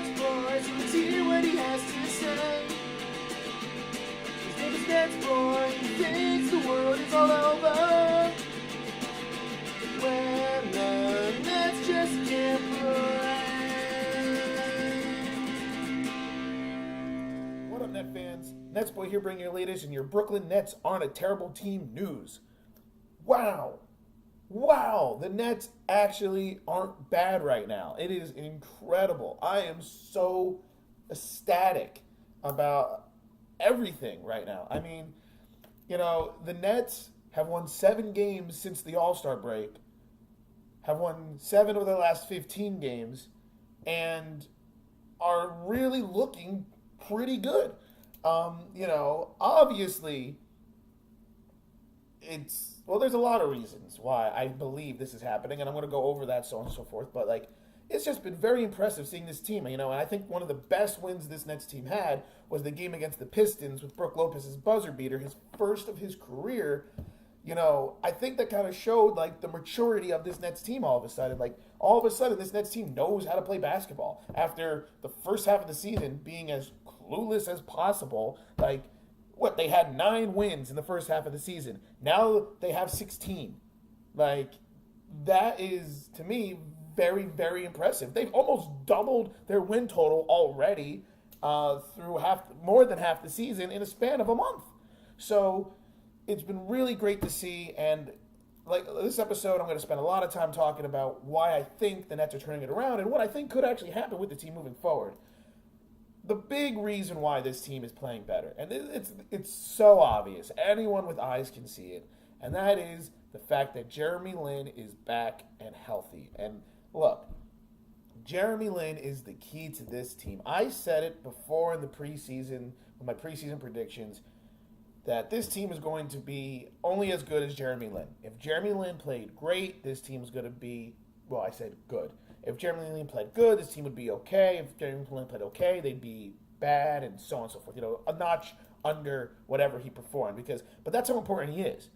NetsBoy, so let's hear what he has to say. His name is NetsBoy, he thinks the world is all over when the Nets just can't play. What up, Net fans? NetsBoy here bringing you the latest in your Brooklyn Nets aren't a terrible team news. Wow, the Nets actually aren't bad right now. It is incredible. I am so ecstatic about everything right now. I mean, the Nets have won 7 games since the All-Star break, have won 7 of their last 15 games, and are really looking pretty good. Obviously, there's a lot of reasons why I believe this is happening, and I'm going to go over that, so on and so forth. But, it's just been very impressive seeing this team. And I think one of the best wins this Nets team had was the game against the Pistons with Brook Lopez's buzzer beater, his first of his career. I think that kind of showed, the maturity of this Nets team all of a sudden. All of a sudden, this Nets team knows how to play basketball. After the first half of the season being as clueless as possible, they had 9 wins in the first half of the season. Now they have 16. That is, to me, very, very impressive. They've almost doubled their win total already through more than half the season in a span of a month. So it's been really great to see. And this episode, I'm going to spend a lot of time talking about why I think the Nets are turning it around and what I think could actually happen with the team moving forward. The big reason why this team is playing better, and it's so obvious, anyone with eyes can see it, and that is the fact that Jeremy Lin is back and healthy. And look, Jeremy Lin is the key to this team. I said it before in the preseason, with my preseason predictions, that this team is going to be only as good as Jeremy Lin. If Jeremy Lin played great, this team is going to be, I said good. If Jeremy Lin played good, this team would be okay. If Jeremy Lin played okay, they'd be bad, and so on and so forth. A notch under whatever he performed. But that's how important he is.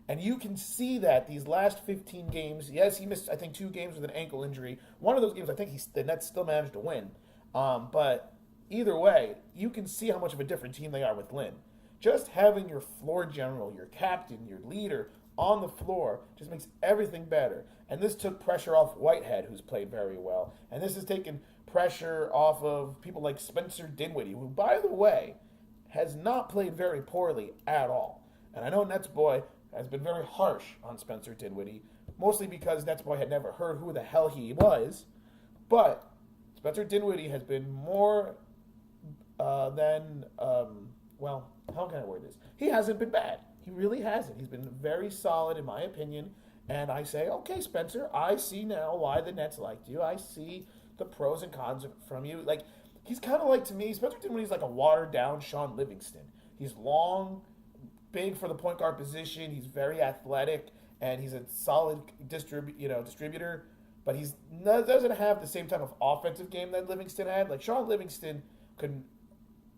And you can see that these last 15 games, yes, he missed, I think, 2 games with an ankle injury. One of those games, I think the Nets still managed to win. But either way, you can see how much of a different team they are with Lin. Just having your floor general, your captain, your leader on the floor just makes everything better. And this took pressure off Whitehead, who's played very well. And this has taken pressure off of people like Spencer Dinwiddie, who, by the way, has not played very poorly at all. And I know NetsBoy has been very harsh on Spencer Dinwiddie, mostly because NetsBoy had never heard who the hell he was. But Spencer Dinwiddie has been more how can I word this? He hasn't been bad. He really hasn't. He's been very solid, in my opinion. And I say, okay, Spencer, I see now why the Nets liked you. I see the pros and cons from you. He's kind of to me, Spencer Dinwiddie's like a watered-down Sean Livingston. He's long, big for the point guard position. He's very athletic, and he's a solid distributor. But he doesn't have the same type of offensive game that Livingston had. Sean Livingston could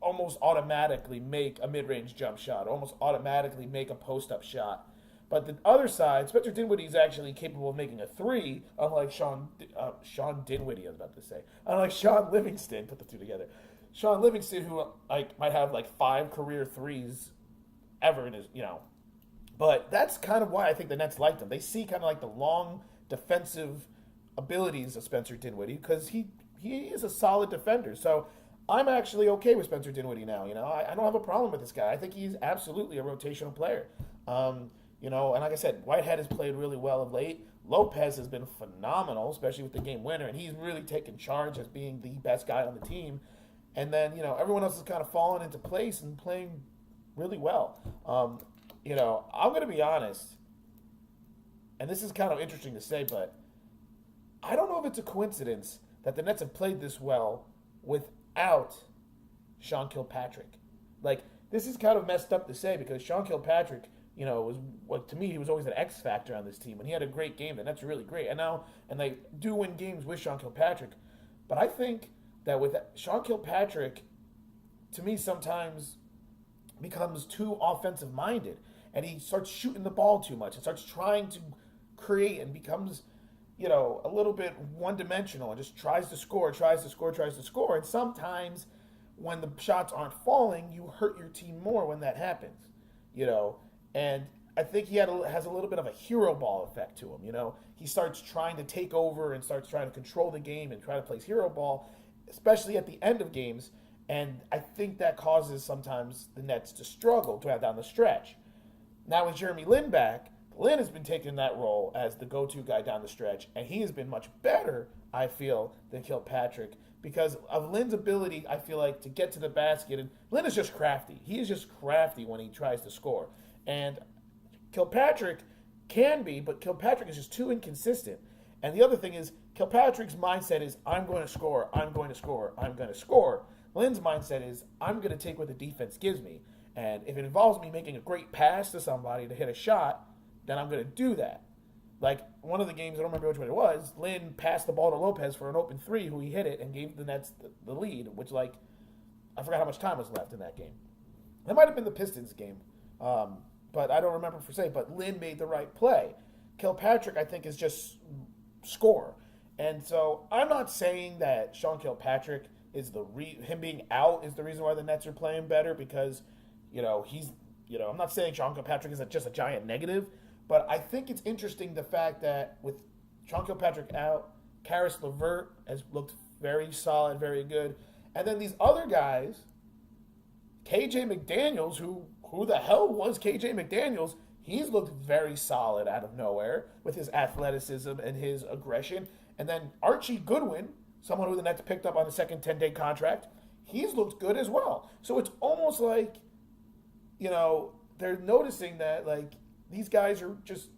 almost automatically make a mid-range jump shot, almost automatically make a post-up shot. But the other side, Spencer Dinwiddie is actually capable of making a 3, unlike Sean Dinwiddie, I was about to say. Unlike Sean Livingston, put the 2 together. Sean Livingston, who might have 5 career 3s ever in his, But that's kind of why I think the Nets liked him. They see kind of the long defensive abilities of Spencer Dinwiddie because he is a solid defender. So I'm actually okay with Spencer Dinwiddie now. I don't have a problem with this guy. I think he's absolutely a rotational player. And like I said, Whitehead has played really well of late. Lopez has been phenomenal, especially with the game winner, and he's really taken charge as being the best guy on the team. And then, everyone else has kind of fallen into place and playing really well. I'm going to be honest, and this is kind of interesting to say, but I don't know if it's a coincidence that the Nets have played this well without Sean Kilpatrick. This is kind of messed up to say because Sean Kilpatrick, to me, he was always an X factor on this team. When he had a great game, and that's really great. And they do win games with Sean Kilpatrick. But I think that with Sean Kilpatrick, to me, sometimes becomes too offensive minded. And he starts shooting the ball too much and starts trying to create and becomes a little bit one dimensional and just tries to score, tries to score, tries to score. And sometimes when the shots aren't falling, you hurt your team more when that happens, you know. And I think has a little bit of a hero ball effect to him, you know. He starts trying to take over and starts trying to control the game and try to play hero ball, especially at the end of games. And I think that causes sometimes the Nets to struggle down the stretch. Now with Jeremy Lin back, Lin has been taking that role as the go-to guy down the stretch, and he has been much better, I feel, than Kilpatrick because of Lin's ability, I feel like, to get to the basket. And Lin is just crafty. He is just crafty when he tries to score. And Kilpatrick can be, but Kilpatrick is just too inconsistent. And the other thing is, Kilpatrick's mindset is, I'm going to score, I'm going to score, I'm going to score. Lin's mindset is, I'm going to take what the defense gives me. And if it involves me making a great pass to somebody to hit a shot, then I'm going to do that. Like one of the games, I don't remember which one it was, Lin passed the ball to Lopez for an open three, who he hit it and gave the Nets the lead, which, like, I forgot how much time was left in that game. That might have been the Pistons game, but I don't remember for say. But Lin made the right play. Kilpatrick, I think, is just score. And so I'm not saying that Sean Kilpatrick is him being out is the reason why the Nets are playing better because, I'm not saying Sean Kilpatrick is just a giant negative, but I think it's interesting the fact that with Sean Kilpatrick out, Karis LeVert has looked very solid, very good. And then these other guys, KJ McDaniels, who the hell was KJ McDaniels? He's looked very solid out of nowhere with his athleticism and his aggression. And then Archie Goodwin, someone who the Nets picked up on a second 10-day contract, he's looked good as well. So it's almost like, they're noticing that, like, these guys are just,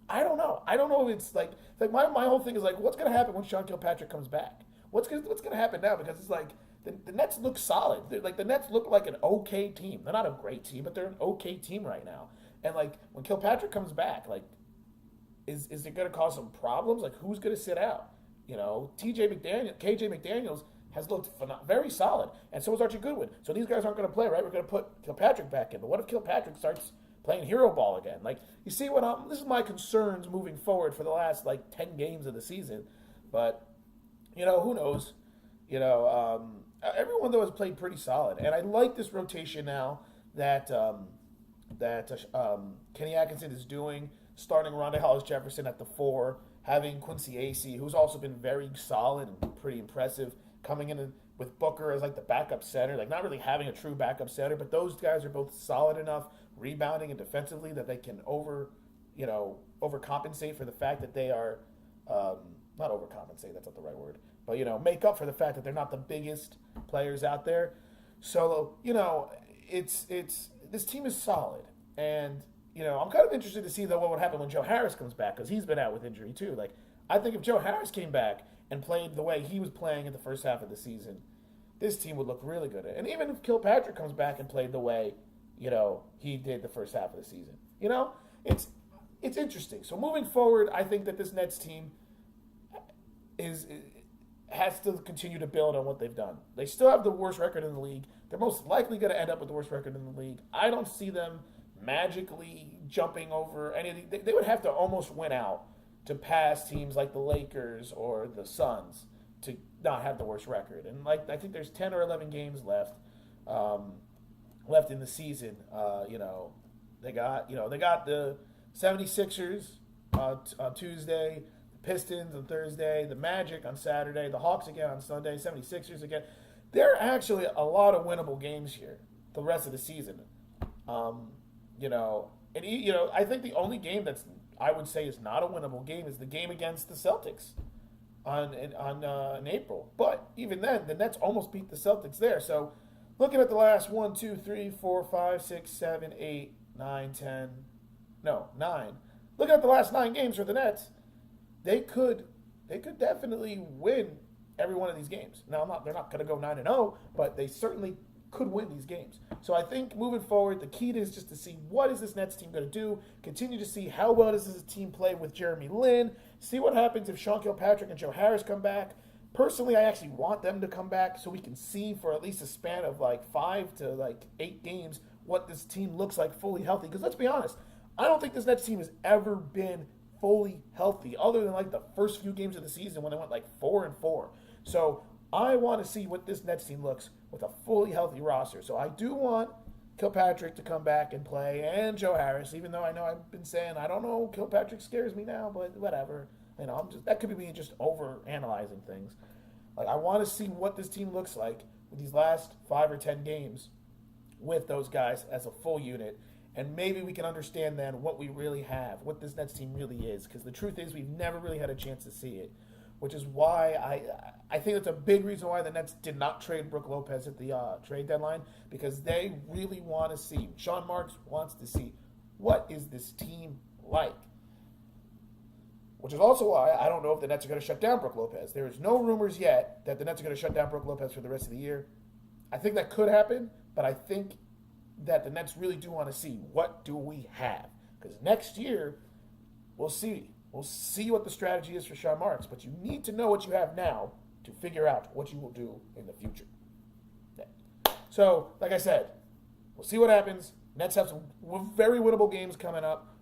I don't know. I don't know if it's like my whole thing is like, what's going to happen when Sean Kilpatrick comes back? What's going to happen now? Because it's like, the Nets look solid. The Nets look like an okay team. They're not a great team, but they're an okay team right now. And, like, when Kilpatrick comes back, like, is it going to cause some problems? Like, who's going to sit out? KJ McDaniels has looked very solid, and so is Archie Goodwin. So these guys aren't going to play, right? We're going to put Kilpatrick back in. But what if Kilpatrick starts playing hero ball again? Like, you see this is my concerns moving forward for the last, 10 games of the season. But, who knows? Everyone, though, has played pretty solid. And I like this rotation now that Kenny Atkinson is doing, starting Rondae Hollis-Jefferson at the 4, having Quincy Acey, who's also been very solid and pretty impressive, coming in with Booker as, the backup center, not really having a true backup center, but those guys are both solid enough, rebounding and defensively, that they can overcompensate for the fact that they are, not overcompensate, that's not the right word, but, make up for the fact that they're not the biggest players out there. So, it's this team is solid. And, I'm kind of interested to see, though, what would happen when Joe Harris comes back, because he's been out with injury, too. I think if Joe Harris came back and played the way he was playing in the first half of the season, this team would look really good. And even if Kilpatrick comes back and played the way, he did the first half of the season, it's interesting. So moving forward, I think that this Nets team has to continue to build on what they've done. They still have the worst record in the league. They're most likely going to end up with the worst record in the league. I don't see them magically jumping over anything. They would have to almost win out to pass teams like the Lakers or the Suns to not have the worst record. And I think there's 10 or 11 games left in the season. They got the 76ers on Tuesday, the Pistons on Thursday, the Magic on Saturday, the Hawks again on Sunday, 76ers again. There are actually a lot of winnable games here the rest of the season. I think the only game that's I would say is not a winnable game is the game against the Celtics in April. But even then, the Nets almost beat the Celtics there. So looking at the last 1, 2, 3, 4, 5, 6, 7, 8, 9, 10, 9. Looking at the last 9 games for the Nets, they could definitely win every one of these games. Now they're not going to go 9-0, but they certainly could win these games. So I think moving forward, the key is just to see what is this Nets team going to do, continue to see how well does this team play with Jeremy Lin, see what happens if Sean Kilpatrick and Joe Harris come back. Personally, I actually want them to come back so we can see for at least a span of 5 to 8 games what this team looks like fully healthy. Because let's be honest, I don't think this Nets team has ever been fully healthy, other than like the first few games of the season when they went like 4-4. So I want to see what this Nets team looks with a fully healthy roster. So I do want Kilpatrick to come back and play, and Joe Harris, even though I know I've been saying, I don't know, Kilpatrick scares me now, but whatever. That could be me just over analyzing things. Like, I want to see what this team looks like with these last 5 or 10 games with those guys as a full unit. And maybe we can understand then what we really have, what this Nets team really is. Because the truth is, we've never really had a chance to see it. Which is why I think that's a big reason why the Nets did not trade Brook Lopez at the trade deadline. Because they really want to see, Sean Marks wants to see, what is this team like? Which is also why I don't know if the Nets are going to shut down Brook Lopez. There is no rumors yet that the Nets are going to shut down Brook Lopez for the rest of the year. I think that could happen, but I think that the Nets really do want to see, what do we have? Because next year, we'll see. We'll see what the strategy is for Sean Marks, but you need to know what you have now to figure out what you will do in the future. Yeah. So, like I said, we'll see what happens. Nets have some very winnable games coming up.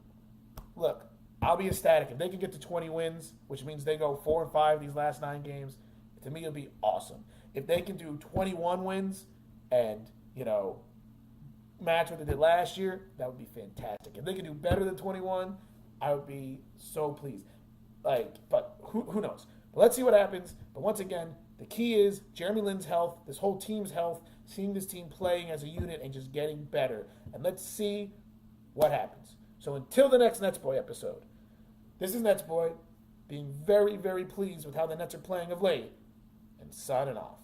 Look, I'll be ecstatic. If they can get to 20 wins, which means they go 4-5 these last 9 games, to me, it'll be awesome. If they can do 21 wins and, match what they did last year, that would be fantastic. If they can do better than 21, I would be so pleased. But who knows? But let's see what happens. But once again, the key is Jeremy Lin's health, this whole team's health, seeing this team playing as a unit and just getting better. And let's see what happens. So until the next NetsBoy episode, this is NetsBoy being very, very pleased with how the Nets are playing of late and signing off.